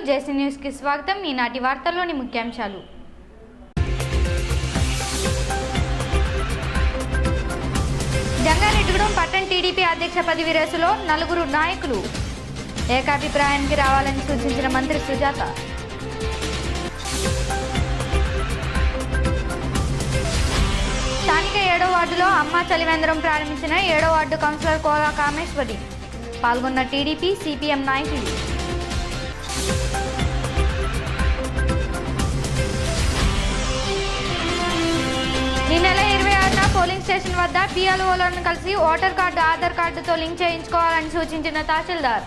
జేసీ news కి స్వాగతం. ఈనాటి వార్తల్లోని ముఖ్యాంశాలు. జంగారెడ్డిగూడెం పట్టణ టీడీపీ అధ్యక్ష పదవి రేసులో 4 నాయకులు ఏకాభిప్రాయానికి రావాలని సూచించిన మంత్రి సుజాత. స్థానిక 7వ వార్డులో అమ్మ చలివేంద్రం ప్రారంభించిన 7వ వార్డు కౌన్సిలర్ కోలా కామేశ్వరి. పాల్గొన్న టీడీపీ సిపిఎం నాయకులు. ఈ నెల 26న పోలింగ్ స్టేషన్ వద్ద పిఎల్ఓలను కలిసి ఓటర్ కార్డు ఆధార్ కార్డుతో లింక్ చేయించుకోవాలని సూచించిన తహసీల్దార్.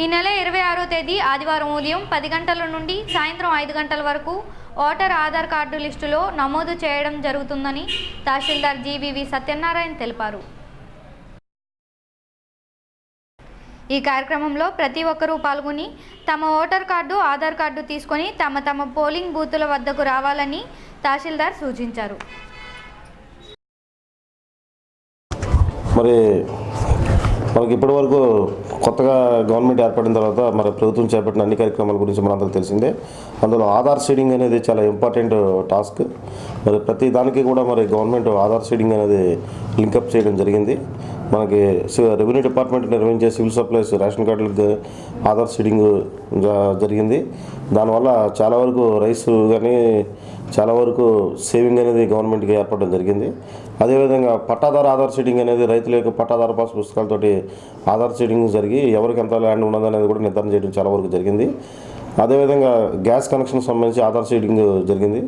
ఈ నెల 26వ తేదీ ఆదివారం ఉదయం 10 గంటల నుండి సాయంత్రం 5 గంటల వరకు ఓటర్ ఆధార్ కార్డు లిస్టులో నమోదు చేయడం జరుగుతుందని తహసీల్దార్ జీవీవి సత్యనారాయణ తెలిపారు. ఈ కార్యక్రమంలో ప్రతి ఒక్కరూ పాల్గొని తమ ఓటర్ కార్డు ఆధార్ కార్డు తీసుకొని తమ పోలింగ్ బూతుల వద్దకు రావాలని తహసీల్దార్ సూచించారు. మనకి ఇప్పటి వరకు కొత్తగా గవర్నమెంట్ ఏర్పడిన తర్వాత ప్రభుత్వం చేపట్టిన అన్ని కార్యక్రమాల గురించి మనందరికీ తెలిసిందే. అందులో ఆధార్ సీడింగ్ అనేది చాలా ఇంపార్టెంట్ టాస్క్. ప్రతి దానికి కూడా గవర్నమెంట్ ఆధార్ సీడింగ్ అనేది లింకప్ చేయడం జరిగింది. మనకి రెవెన్యూ డిపార్ట్మెంట్ నిర్వహించే సివిల్ సప్లైస్ రేషన్ కార్డులకు ఆధార్ సీడింగ్ జరిగింది. దానివల్ల చాలా వరకు రైస్ కానీ చాలా వరకు సేవింగ్ అనేది గవర్నమెంట్కి ఏర్పడడం జరిగింది. అదేవిధంగా పట్టాదారు ఆధార్ సీడింగ్ అనేది రైతుల యొక్క పట్టాదారు పాస్ పుస్తకాలతోటి ఆధార్ సీడింగ్ జరిగి ఎవరికి ఎంత ల్యాండ్ ఉన్నదనేది కూడా నిర్ధారణ చేయడం చాలా వరకు జరిగింది. అదేవిధంగా గ్యాస్ కనెక్షన్ సంబంధించి ఆధార్ సీడింగ్ జరిగింది.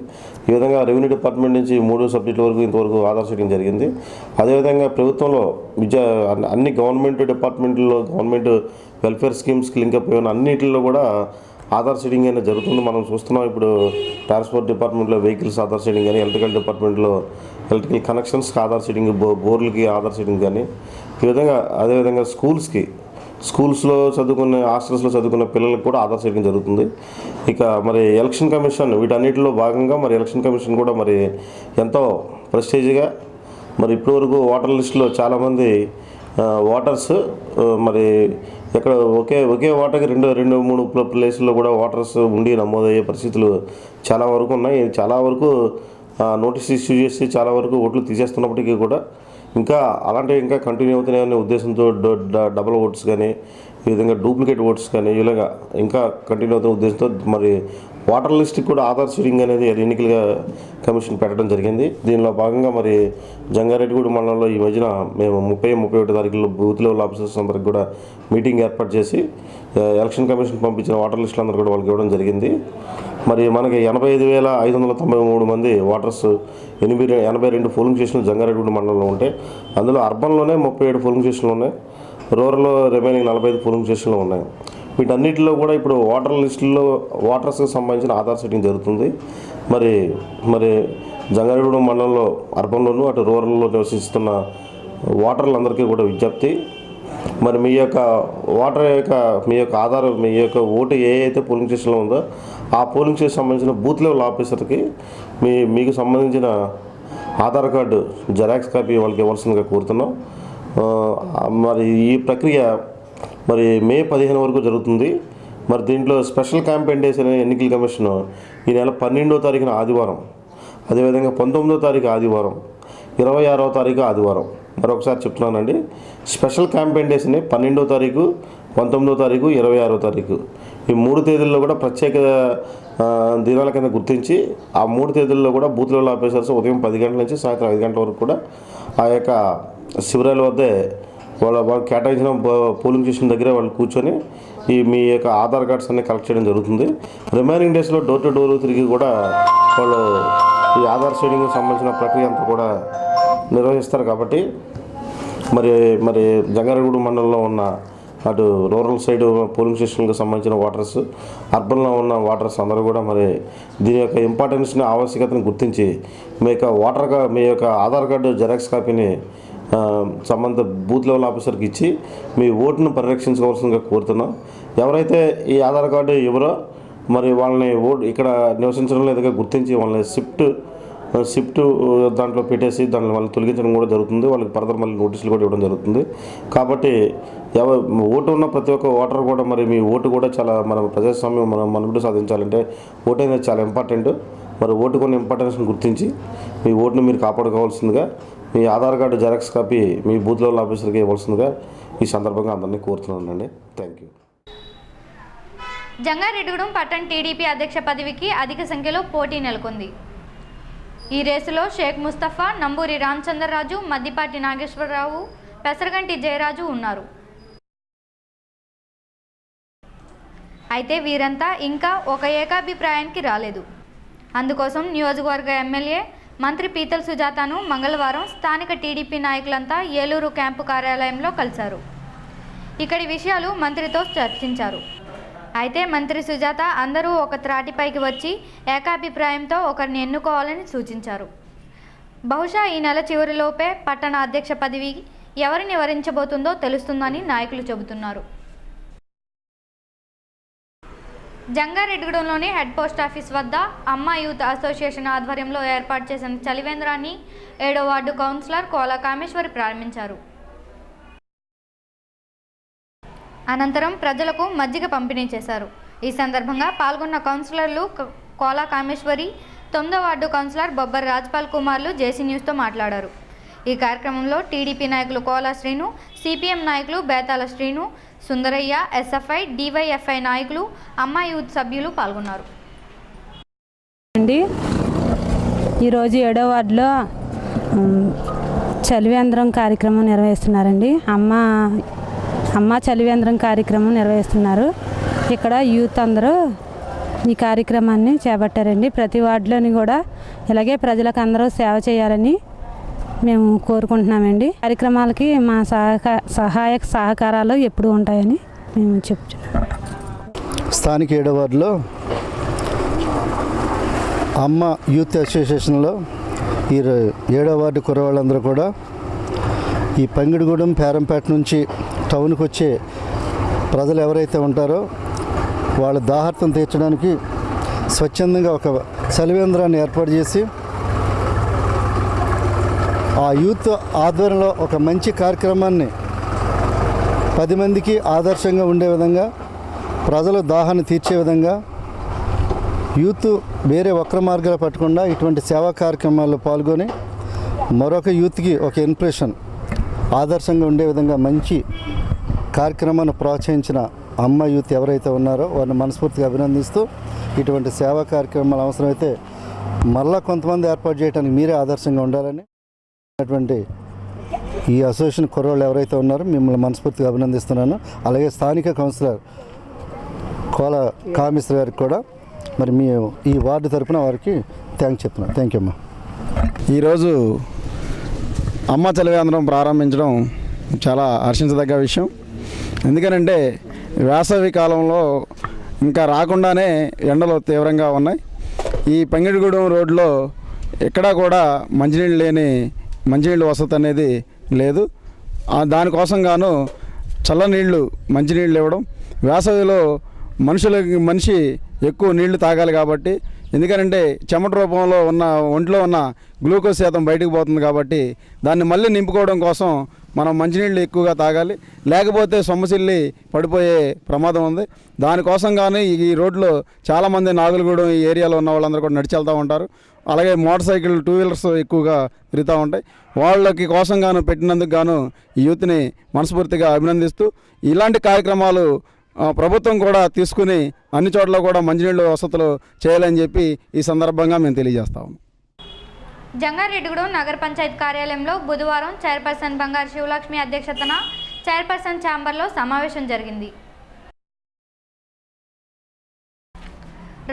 ఈ విధంగా రెవెన్యూ డిపార్ట్మెంట్ నుంచి 3 సబ్జెక్టుల వరకు ఇంతవరకు ఆధార్ సీడింగ్ జరిగింది. అదేవిధంగా ప్రభుత్వంలో అన్ని గవర్నమెంట్ డిపార్ట్మెంట్లో గవర్నమెంట్ వెల్ఫేర్ స్కీమ్స్కి లింకప్ అయిన అన్నింటిలో కూడా ఆధార్ సీడింగ్ అనేది జరుగుతుంది. మనం చూస్తున్నాం. ఇప్పుడు ట్రాన్స్పోర్ట్ డిపార్ట్మెంట్లో వెహికల్స్ ఆధార్ సీడింగ్ కానీ, ఎలక్ట్రికల్ డిపార్ట్మెంట్లో ఎలక్ట్రికల్ కనెక్షన్స్కి ఆధార్ సీడింగ్, బోర్లకి ఆధార్ సీడింగ్ కానీ ఈ విధంగా. అదేవిధంగా స్కూల్స్లో చదువుకునే హాస్టల్స్లో చదువుకునే పిల్లలకు కూడా ఆధార్ సీడింగ్ జరుగుతుంది. ఇక ఎలక్షన్ కమిషన్ వీటన్నిటిలో భాగంగా ఎలక్షన్ కమిషన్ కూడా ఎంతో ప్రెస్టేజ్గా ఇప్పటివరకు ఓటర్ లిస్టులో చాలామంది ఓటర్స్ ఎక్కడ ఒకే ఓటర్కి 2-3 ప్లేసుల్లో కూడా ఓటర్స్ ఉండి నమోదయ్యే పరిస్థితులు చాలా వరకు ఉన్నాయి. చాలా వరకు నోటీస్ ఇష్యూ చేసి చాలా వరకు ఓట్లు తీసేస్తున్నప్పటికీ కూడా ఇంకా కంటిన్యూ అవుతున్నాయనే ఉద్దేశంతో డబుల్ ఓట్స్ కానీ ఈ విధంగా డూప్లికేట్ ఓట్స్ కానీ ఇలాగా ఇంకా కంటిన్యూ అవుతున్న ఉద్దేశంతో ఓటర్ లిస్ట్కి కూడా ఆధార్ సీడింగ్ అనేది ఎన్నికల కమిషన్ పెట్టడం జరిగింది. దీనిలో భాగంగా జంగారెడ్డిగూడెం మండలంలో ఈ మధ్యన మేము 30-31 తారీఖుల్లో బూత్ లెవెల్ ఆఫీసర్స్ అందరికి కూడా మీటింగ్ ఏర్పాటు చేసి ఎలక్షన్ కమిషన్ పంపించిన ఓటర్ లిస్టులు అందరూ కూడా వాళ్ళకి ఇవ్వడం జరిగింది. మనకి 85,593 మంది ఓటర్స్ 82 పోలింగ్ స్టేషన్లు జంగారెడ్డిగూడెం మండలంలో ఉంటాయి. అందులో అర్బన్లోనే 37 పోలింగ్ స్టేషన్లు ఉన్నాయి. రూరల్లో రిమైనింగ్ 45 పోలింగ్ స్టేషన్లు ఉన్నాయి. వీటన్నిటిలో కూడా ఇప్పుడు ఓటర్ లిస్టుల్లో ఓటర్స్కి సంబంధించిన ఆధార్ సీడింగ్ జరుగుతుంది. జంగారెడ్డిగూడెం మండలంలో అర్బన్లోనూ అటు రూరల్లో నివసిస్తున్న ఓటర్లందరికీ కూడా విజ్ఞప్తి, మీ యొక్క ఓటర్ మీ యొక్క ఆధార్ మీ యొక్క ఓటు ఏ అయితే పోలింగ్ స్టేషన్లో ఉందో ఆ పోలింగ్ స్టేషన్ సంబంధించిన బూత్ లెవెల్ ఆఫీసర్కి మీకు సంబంధించిన ఆధార్ కార్డు జెరాక్స్ కాపీ వాళ్ళకి ఇవ్వాల్సిందిగా కోరుతున్నాం. ఈ ప్రక్రియ మే 15 వరకు జరుగుతుంది. దీంట్లో స్పెషల్ క్యాంపెయిన్ డేస్ అనే ఎన్నికల కమిషన్ ఈ నెల 12వ తారీఖున ఆదివారం, అదేవిధంగా 19వ తారీఖు ఆదివారం, 26వ తారీఖు ఆదివారం. మరొకసారి చెప్తున్నానండి, స్పెషల్ క్యాంపెయిన్ డేస్ని 12వ తారీఖు, 19వ తారీఖు, 26వ తారీఖు ఈ 3 తేదీల్లో కూడా ప్రత్యేక దినాల కింద గుర్తించి ఆ 3 తేదీల్లో కూడా బూత్ లెవెల్ ఆఫీసర్స్ ఉదయం 10 గంటల నుంచి సాయంత్రం 5 గంటల వరకు కూడా ఆ యొక్క శిబిరాల వద్దే వాళ్ళు కేటాయించిన పోలింగ్ స్టేషన్ దగ్గర వాళ్ళు కూర్చొని మీ యొక్క ఆధార్ కార్డ్స్ అన్ని కలెక్ట్ చేయడం జరుగుతుంది. రిమైనింగ్ డేస్లో డోర్ టు డోర్ తిరిగి కూడా వాళ్ళు ఈ ఆధార్ సీడింగ్కి సంబంధించిన ప్రక్రియ అంతా కూడా నిర్వహిస్తారు. కాబట్టి జంగారెడ్డిగూడెం మండలంలో ఉన్న అటు రూరల్ సైడ్ పోలింగ్ స్టేషన్కి సంబంధించిన ఓటర్స్, అర్బన్లో ఉన్న ఓటర్స్ అందరూ కూడా దీని యొక్క ఇంపార్టెన్స్ని ఆవశ్యకతను గుర్తించి మీ యొక్క ఆధార్ కార్డు జెరాక్స్ కాపీని సంబంధిత బూత్ లెవెల్ ఆఫీసర్కి ఇచ్చి మీ ఓటును పరిరక్షించుకోవాల్సిందిగా కోరుతున్నాం. ఎవరైతే ఈ ఆధార్ కార్డు ఎవరో వాళ్ళని ఇక్కడ నివసించడం లేదుగా గుర్తించి వాళ్ళని షిఫ్ట్ షిఫ్ట్ దాంట్లో పెట్టేసి దాన్ని మళ్ళీ తొలగించడం కూడా జరుగుతుంది. వాళ్ళకి ఫర్దర్ మళ్ళీ నోటీసులు కూడా ఇవ్వడం జరుగుతుంది. కాబట్టి ఓటు ఉన్న ప్రతి ఒక్క ఓటర్ కూడా మరి మీ ఓటు కూడా చాలా మన ప్రజాస్వామ్యం మనం మనుగడ సాధించాలంటే ఓటు అనేది చాలా ఇంపార్టెంట్. మరి ఓటు కొన్ని ఇంపార్టెన్స్ని గుర్తించి మీ ఓటును మీరు కాపాడుకోవాల్సిందిగా మీ ఆధార్ కార్డు జెరాక్స్ కాపీ మీ బూత్ లెవెల్ ఆఫీసర్కి ఇవ్వాల్సిందిగా ఈ సందర్భంగా అందరినీ కోరుతున్నానండి. Thank you. జంగారెడ్డిగూడెం పట్టణ టీడీపీ అధ్యక్ష పదవికి అధిక సంఖ్యలో పోటీ నెలకొంది. ఈ రేసులో షేక్ ముస్తఫా, నంబూరి రామచంద్రరాజు, మద్దిపాటి నాగేశ్వరరావు, పెసరగంటి జయరాజు ఉన్నారు. అయితే వీరంతా ఇంకా ఒక ఏకాభిప్రాయానికి రాలేదు. అందుకోసం నియోజకవర్గ ఎమ్మెల్యే మంత్రి పీతల్ సుజాతను మంగళవారం స్థానిక టీడీపీ నాయకులంతా ఏలూరు క్యాంపు కార్యాలయంలో కలిశారు. ఇక్కడి విషయాలు మంత్రితో చర్చించారు. అయితే మంత్రి సుజాత అందరూ ఒక త్రాటిపైకి వచ్చి ఏకాభిప్రాయంతో ఒకరిని ఎన్నుకోవాలని సూచించారు. బహుశా ఈ నెల చివరిలోపే పట్టణ అధ్యక్ష పదవి ఎవరిని వరించబోతుందో తెలుస్తుందని నాయకులు చెబుతున్నారు. జంగారెడ్డిగూడెంలోని హెడ్ పోస్ట్ ఆఫీస్ వద్ద అమ్మా యూత్ అసోసియేషన్ ఆధ్వర్యంలో ఏర్పాటు చేసిన చలివేంద్రాన్ని 7వ వార్డు కౌన్సిలర్ కోలా కామేశ్వరి ప్రారంభించారు. అనంతరం ప్రజలకు మజ్జిగ పంపిణీ చేశారు. ఈ సందర్భంగా పాల్గొన్న కౌన్సిలర్లు కోలా కామేశ్వరి, 9వ వార్డు కౌన్సిలర్ బొబ్బర్ రాజ్పాల్ కుమార్లు జేసీ న్యూస్తో మాట్లాడారు. ఈ కార్యక్రమంలో టీడీపీ నాయకులు కోలా శ్రీను, సిపిఎం నాయకులు బేతాల శ్రీను, సుందరయ్య, ఎస్ఎఫ్ఐ, డివైఎఫ్ఐ నాయకులు, అమ్మా యూత్ సభ్యులు పాల్గొన్నారు. ఈరోజు 7వ వార్డులో చలివేంద్రం కార్యక్రమం నిర్వహిస్తున్నారండి. అమ్మ చలివేంద్రం కార్యక్రమం నిర్వహిస్తున్నారు. ఇక్కడ యూత్ అందరూ ఈ కార్యక్రమాన్ని చేపట్టారండి. ప్రతి వార్డులోని కూడా ఇలాగే ప్రజలకు అందరూ సేవ చేయాలని మేము కోరుకుంటున్నామండి. కార్యక్రమాలకి మా సహాయక సహకారాలు ఎప్పుడూ ఉంటాయని మేము చెప్తున్నాం. స్థానిక 7వ వార్డులో అమ్మ యూత్ అసోసియేషన్లో ఈ 7వ వార్డు కుర్రవాళ్ళందరూ కూడా ఈ పంగిడిగూడెం, పేరంపేట నుంచి టౌన్కి వచ్చే ప్రజలు ఎవరైతే ఉంటారో వాళ్ళ దాహార్తం తీర్చడానికి స్వచ్ఛందంగా ఒక చలివేంద్రాన్ని ఏర్పాటు చేసి ఆ యూత్ ఆధ్వర్యంలో ఒక మంచి కార్యక్రమాన్ని 10 మందికి ఆదర్శంగా ఉండే విధంగా, ప్రజల దాహాన్ని తీర్చే విధంగా యూత్ వేరే వక్ర మార్గాలు పట్టకుండా ఇటువంటి సేవా కార్యక్రమాల్లో పాల్గొని మరొక యూత్కి ఒక ఇన్స్పిరేషన్, ఆదర్శంగా ఉండే విధంగా మంచి కార్యక్రమాన్ని ప్రోత్సహించిన అమ్మ యూత్ ఎవరైతే ఉన్నారో వారిని మనస్ఫూర్తిగా అభినందిస్తూ, ఇటువంటి సేవా కార్యక్రమాలు అవసరమైతే మళ్ళా కొంతమంది ఏర్పాటు చేయడానికి మీరే ఆదర్శంగా ఉండాలని అటువంటి ఈ అసోసియేషన్ కుర్రోళ్ళు ఎవరైతే ఉన్నారో మిమ్మల్ని మనస్ఫూర్తిగా అభినందిస్తున్నాను. అలాగే స్థానిక కౌన్సిలర్ కోల కామేశ్వరి గారికి కూడా మరి మీ ఈ వార్డు తరఫున వారికి థ్యాంక్స్ చెప్తున్నాను. థ్యాంక్ యూ అమ్మా. ఈరోజు అమ్మ చలివేంద్రం ప్రారంభించడం చాలా హర్షించదగ్గ విషయం. ఎందుకనంటే వేసవి కాలంలో ఇంకా రాకుండానే ఎండలు తీవ్రంగా ఉన్నాయి. ఈ పంగిడిగూడెం రోడ్లో ఎక్కడా కూడా మంచినీళ్ళు వసతి అనేది లేదు. దానికోసం గాను చల్లనీళ్ళు, మంచినీళ్ళు ఇవ్వడం, వేసవిలో మనిషి ఎక్కువ నీళ్లు తాగాలి కాబట్టి, ఎందుకంటే చెమట రూపంలో ఉన్న ఒంట్లో ఉన్న గ్లూకోజ్ శాతం బయటకు పోతుంది కాబట్టి దాన్ని మళ్ళీ నింపుకోవడం కోసం మనం మంచినీళ్ళు ఎక్కువగా తాగాలి. లేకపోతే సొమ్మసిల్లి పడిపోయే ప్రమాదం ఉంది. దానికోసం కానీ ఈ రోడ్లో చాలామంది నాగులగూడెం ఈ ఏరియాలో ఉన్న వాళ్ళందరూ కూడా నడిచి వెళ్తూ ఉంటారు. అలాగే మోటార్ సైకిల్, 2 వీలర్స్ ఎక్కువగా తిరుగుతూ ఉంటాయి. వాళ్ళకి కోసం గాను పెట్టినందుకు గాను ఈ యూత్ని మనస్ఫూర్తిగా అభినందిస్తూ, ఇలాంటి కార్యక్రమాలు ప్రభుత్వం కూడా తీసుకుని అన్ని చోట్ల కూడా మంచినీళ్ళు వసతులు చేయాలని చెప్పి ఈ సందర్భంగా మేము తెలియజేస్తాము. జంగారెడ్డిగూడెం నగర పంచాయతీ కార్యాలయంలో బుధవారం చైర్పర్సన్ బంగారు శివలక్ష్మి అధ్యక్షతన చైర్పర్సన్ ఛాంబర్లో సమావేశం జరిగింది.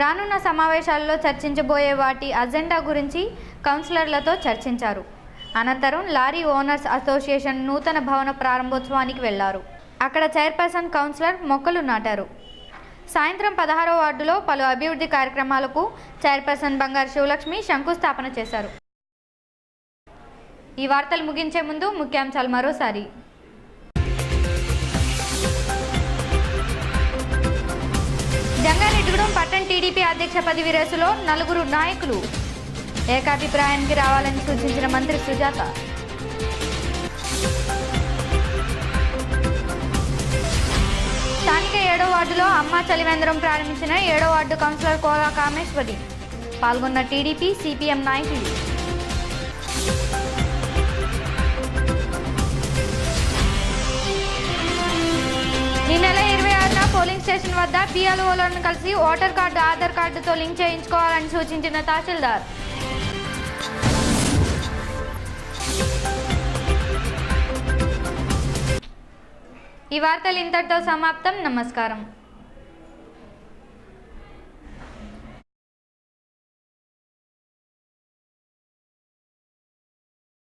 రానున్న సమావేశాల్లో చర్చించబోయే వాటి అజెండా గురించి కౌన్సిలర్లతో చర్చించారు. అనంతరం లారీ ఓనర్స్ అసోసియేషన్ నూతన భవన ప్రారంభోత్సవానికి వెళ్లారు. అక్కడ చైర్పర్సన్ కౌన్సిలర్ మొక్కలు నాటారు. సాయంత్రం 16వ వార్డులో పలు అభివృద్ధి కార్యక్రమాలకు చైర్పర్సన్ బంగారు శివలక్ష్మి శంకుస్థాపన చేశారు. ఈ వార్తలు ముగించే ముందు ముఖ్యాంశాలు మరోసారి. జంగారెడ్డిగూడెం పట్టణ టీడీపీ అధ్యక్ష పదవి రేసులో 4 నాయకులు. ఏకాభిప్రాయానికి రావాలని సూచించిన మంత్రి సుజాత. స్థానిక 7వ వార్డులో అమ్మా చలివేంద్రం ప్రారంభించిన 7వ వార్డు కౌన్సిలర్ కోలా కామేశ్వరి. పాల్గొన్న టీడీపీ, సిపిఎం నాయకులు. ఈ నెల 26న పోలింగ్ స్టేషన్ వద్ద పిఎల్ఓలను కలిసి ఓటర్ కార్డు, ఆధార్ కార్డుతో లింక్ చేయించుకోవాలని సూచించిన తహసీల్దార్. ఈ వార్తలు ఇంతటితో సమాప్తం. నమస్కారం.